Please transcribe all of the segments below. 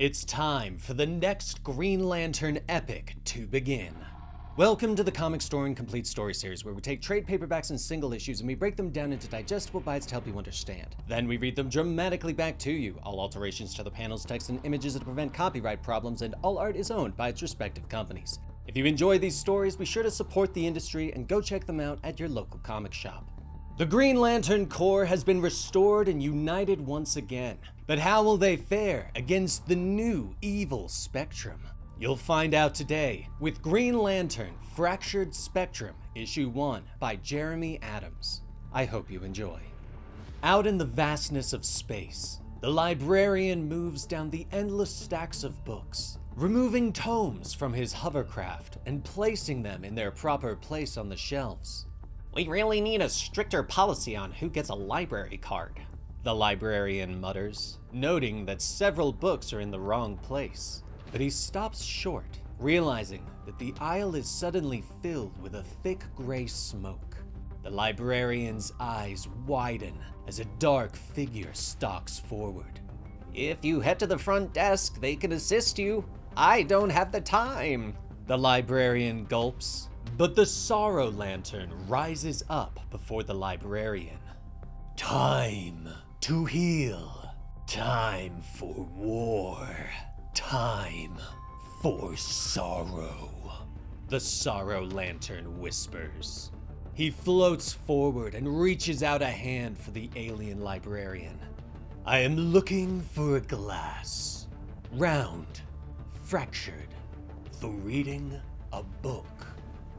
It's time for the next Green Lantern epic to begin. Welcome to the Comicstorian Complete Story Series, where we take trade paperbacks and single issues and we break them down into digestible bites to help you understand. Then we read them dramatically back to you. All alterations to the panels, text, and images are to prevent copyright problems, and all art is owned by its respective companies. If you enjoy these stories, be sure to support the industry and go check them out at your local comic shop. The Green Lantern Corps has been restored and united once again. But how will they fare against the new evil Spectrum? You'll find out today with Green Lantern Fractured Spectrum, Issue 1 by Jeremy Adams. I hope you enjoy. Out in the vastness of space, the librarian moves down the endless stacks of books, removing tomes from his hovercraft and placing them in their proper place on the shelves. We really need a stricter policy on who gets a library card, the librarian mutters, noting that several books are in the wrong place. But he stops short, realizing that the aisle is suddenly filled with a thick gray smoke. The librarian's eyes widen as a dark figure stalks forward. If you head to the front desk, they can assist you. I don't have the time. The librarian gulps, but the Sorrow Lantern rises up before the librarian. Time to heal. Time for war. Time for sorrow. The Sorrow Lantern whispers. He floats forward and reaches out a hand for the alien librarian. I am looking for a glass. Round. Fractured. For reading a book.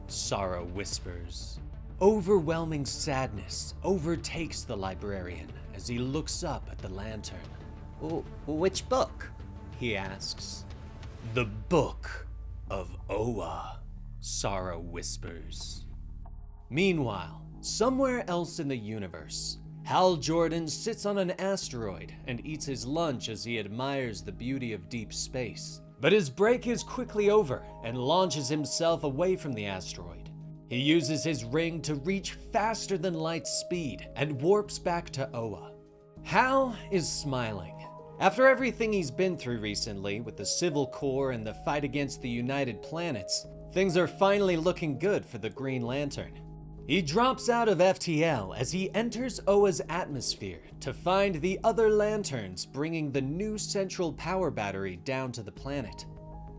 Sorrow whispers. Overwhelming sadness overtakes the librarian as he looks up at the lantern. Which book? He asks. The Book of Oa, Sorrow whispers. Meanwhile, somewhere else in the universe, Hal Jordan sits on an asteroid and eats his lunch as he admires the beauty of deep space. But his break is quickly over and launches himself away from the asteroid. He uses his ring to reach faster than light speed and warps back to Oa. Hal is smiling. After everything he's been through recently with the Civil Corps and the fight against the United Planets, things are finally looking good for the Green Lantern. He drops out of FTL as he enters Oa's atmosphere to find the other lanterns bringing the new central power battery down to the planet.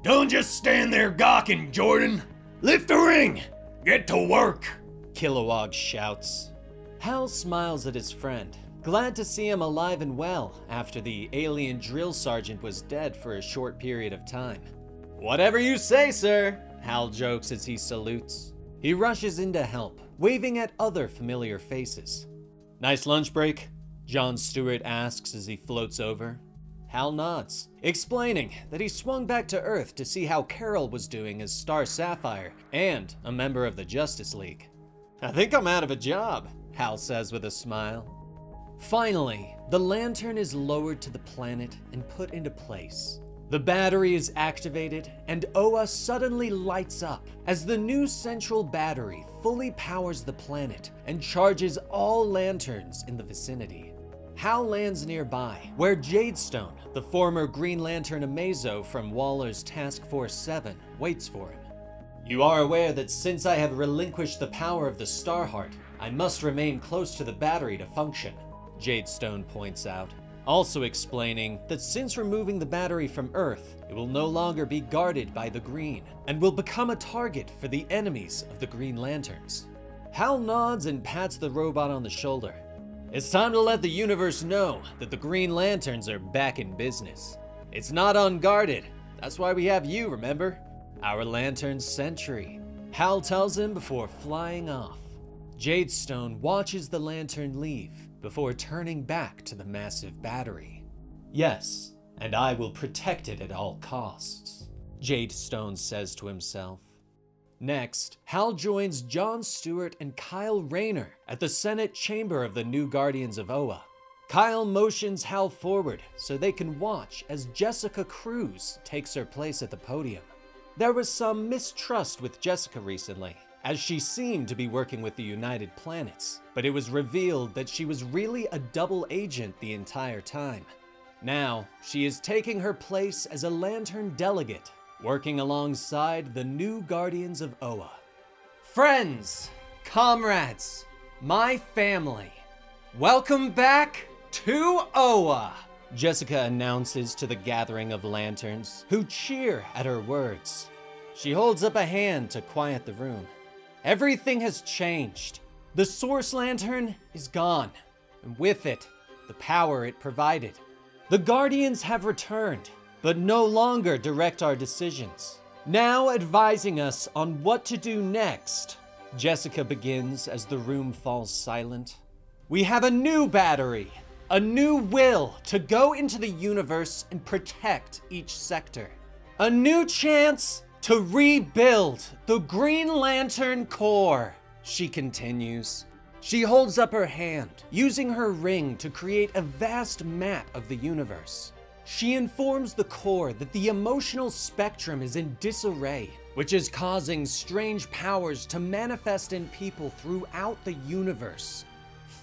Don't just stand there gawking, Jordan! Lift the ring! Get to work! Kilowog shouts. Hal smiles at his friend, glad to see him alive and well after the alien drill sergeant was dead for a short period of time. Whatever you say, sir, Hal jokes as he salutes. He rushes in to help, waving at other familiar faces. Nice lunch break? John Stewart asks as he floats over. Hal nods, explaining that he swung back to Earth to see how Carol was doing as Star Sapphire and a member of the Justice League. I think I'm out of a job, Hal says with a smile. Finally, the lantern is lowered to the planet and put into place. The battery is activated, and Oa suddenly lights up as the new central battery fully powers the planet and charges all lanterns in the vicinity. Hal lands nearby, where Jadestone, the former Green Lantern Amazo from Waller's Task Force 7, waits for him. You are aware that since I have relinquished the power of the Starheart, I must remain close to the battery to function, Jadestone points out, also explaining that since removing the battery from Earth, it will no longer be guarded by the Green, and will become a target for the enemies of the Green Lanterns. Hal nods and pats the robot on the shoulder. It's time to let the universe know that the Green Lanterns are back in business. It's not unguarded. That's why we have you, remember? Our Lantern Sentry. Hal tells him before flying off. Jadestone watches the lantern leave before turning back to the massive battery. Yes, and I will protect it at all costs, Jadestone says to himself. Next, Hal joins John Stewart and Kyle Rayner at the Senate chamber of the new Guardians of Oa. Kyle motions Hal forward so they can watch as Jessica Cruz takes her place at the podium. There was some mistrust with Jessica recently, as she seemed to be working with the United Planets, but it was revealed that she was really a double agent the entire time. Now, she is taking her place as a lantern delegate, working alongside the new Guardians of Oa. Friends, comrades, my family, welcome back to Oa, Jessica announces to the gathering of lanterns, who cheer at her words. She holds up a hand to quiet the room. Everything has changed. The Source Lantern is gone, and with it, the power it provided. The Guardians have returned, but no longer direct our decisions. Now advising us on what to do next, Jessica begins as the room falls silent. We have a new battery, a new will to go into the universe and protect each sector. A new chance to rebuild the Green Lantern Corps, she continues. She holds up her hand, using her ring to create a vast map of the universe. She informs the Corps that the emotional spectrum is in disarray, which is causing strange powers to manifest in people throughout the universe.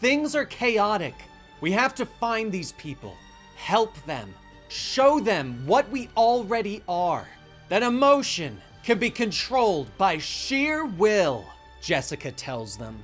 Things are chaotic. We have to find these people, help them, show them what we already are. That emotion can be controlled by sheer will, Jessica tells them.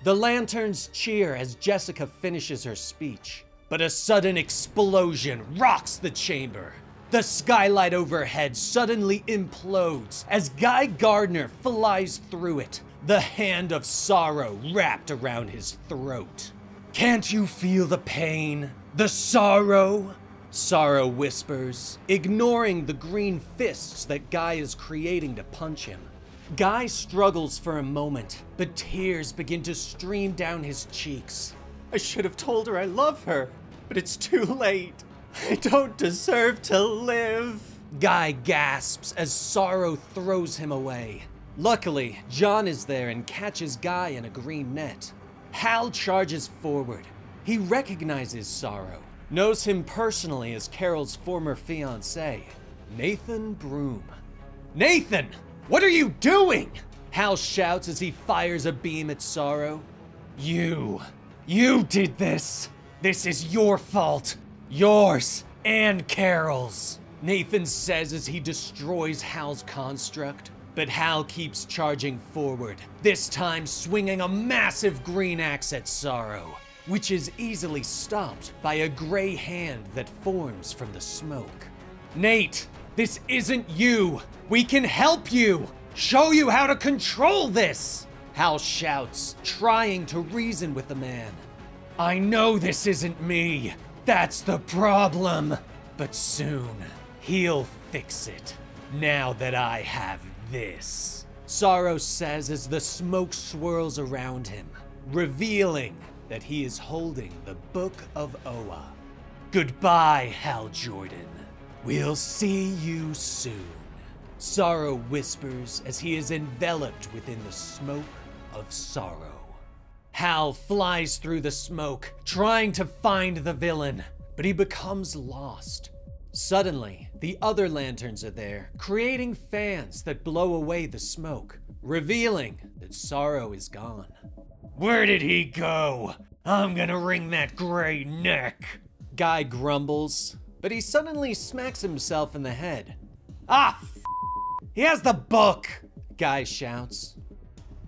The lanterns cheer as Jessica finishes her speech, but a sudden explosion rocks the chamber. The skylight overhead suddenly implodes as Guy Gardner flies through it, the hand of sorrow wrapped around his throat. Can't you feel the pain? The sorrow? Sorrow whispers, ignoring the green fists that Guy is creating to punch him. Guy struggles for a moment, but tears begin to stream down his cheeks. I should have told her I love her, but it's too late. I don't deserve to live. Guy gasps as sorrow throws him away. Luckily, John is there and catches Guy in a green net. Hal charges forward. He recognizes Sorrow, knows him personally as Carol's former fiancé, Nathan Broom. Nathan, what are you doing? Hal shouts as he fires a beam at Sorrow. You did this. This is your fault. Yours and Carol's, Nathan says as he destroys Hal's construct. But Hal keeps charging forward, this time swinging a massive green axe at Sorrow, which is easily stopped by a gray hand that forms from the smoke. Nate, this isn't you. We can help you. Show you how to control this, Hal shouts, trying to reason with the man. I know this isn't me. That's the problem. But soon, he'll fix it. Now that I have this, Sorrow says as the smoke swirls around him, revealing that he is holding the Book of Oa. Goodbye, Hal Jordan. We'll see you soon, Sorrow whispers as he is enveloped within the smoke of sorrow. Hal flies through the smoke, trying to find the villain, but he becomes lost. Suddenly, the other lanterns are there, creating fans that blow away the smoke, revealing that Sorrow is gone. Where did he go? I'm gonna wring that gray neck, Guy grumbles, but he suddenly smacks himself in the head. Ah, he has the book, Guy shouts.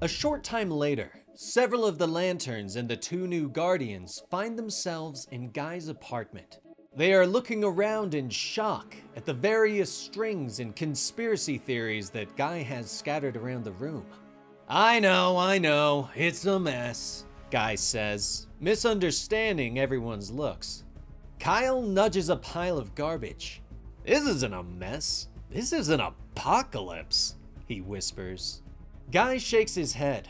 A short time later, several of the lanterns and the two new Guardians find themselves in Guy's apartment. They are looking around in shock at the various strings and conspiracy theories that Guy has scattered around the room. I know, it's a mess, Guy says, misunderstanding everyone's looks. Kyle nudges a pile of garbage. This isn't a mess. This is an apocalypse, he whispers. Guy shakes his head.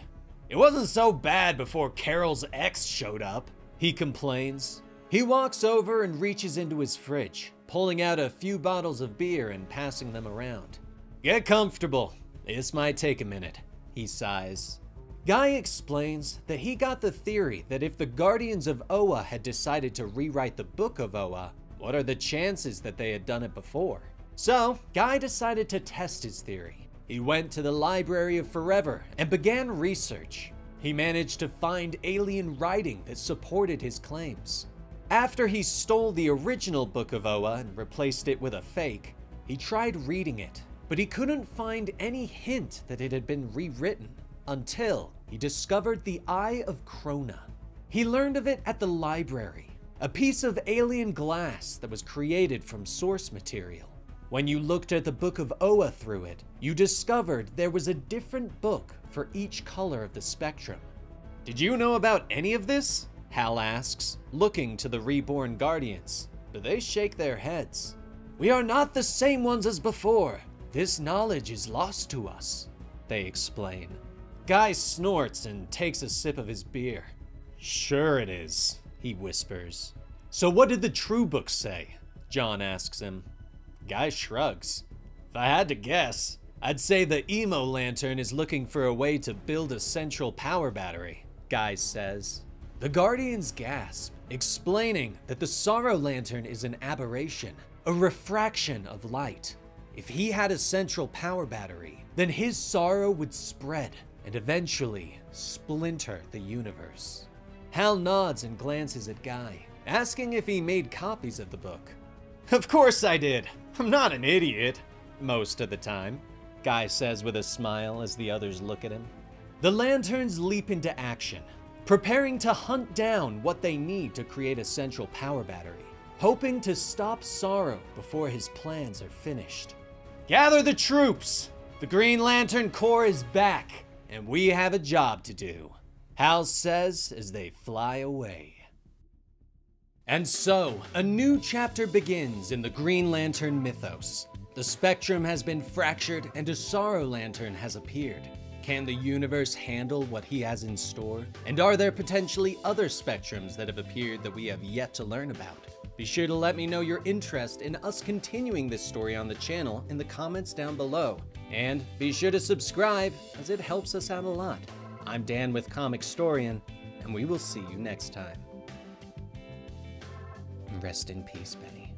It wasn't so bad before Carol's ex showed up, he complains. He walks over and reaches into his fridge, pulling out a few bottles of beer and passing them around. Get comfortable. This might take a minute, he sighs. Guy explains that he got the theory that if the Guardians of Oa had decided to rewrite the Book of Oa, what are the chances that they had done it before? So, Guy decided to test his theory. He went to the Library of Forever and began research. He managed to find alien writing that supported his claims. After he stole the original Book of Oa and replaced it with a fake, he tried reading it, but he couldn't find any hint that it had been rewritten until he discovered the Eye of Krona. He learned of it at the library, a piece of alien glass that was created from source material. When you looked at the Book of Oa through it, you discovered there was a different book for each color of the spectrum. Did you know about any of this? Hal asks, looking to the reborn Guardians, but they shake their heads. We are not the same ones as before. This knowledge is lost to us, they explain. Guy snorts and takes a sip of his beer. Sure it is, he whispers. So what did the true book say? John asks him. Guy shrugs. If I had to guess, I'd say the Emo Lantern is looking for a way to build a central power battery, Guy says. The Guardians gasp, explaining that the Sorrow Lantern is an aberration, a refraction of light. If he had a central power battery, then his sorrow would spread and eventually splinter the universe. Hal nods and glances at Guy, asking if he made copies of the book. Of course I did. I'm not an idiot. Most of the time, Guy says with a smile as the others look at him. The Lanterns leap into action, preparing to hunt down what they need to create a central power battery, hoping to stop Sorrow before his plans are finished. Gather the troops! The Green Lantern Corps is back, and we have a job to do, Hal says as they fly away. And so, a new chapter begins in the Green Lantern mythos. The spectrum has been fractured and a Sorrow Lantern has appeared. Can the universe handle what he has in store? And are there potentially other spectrums that have appeared that we have yet to learn about? Be sure to let me know your interest in us continuing this story on the channel in the comments down below. And be sure to subscribe, as it helps us out a lot. I'm Dan with Comicstorian, and we will see you next time. Rest in peace, Benny.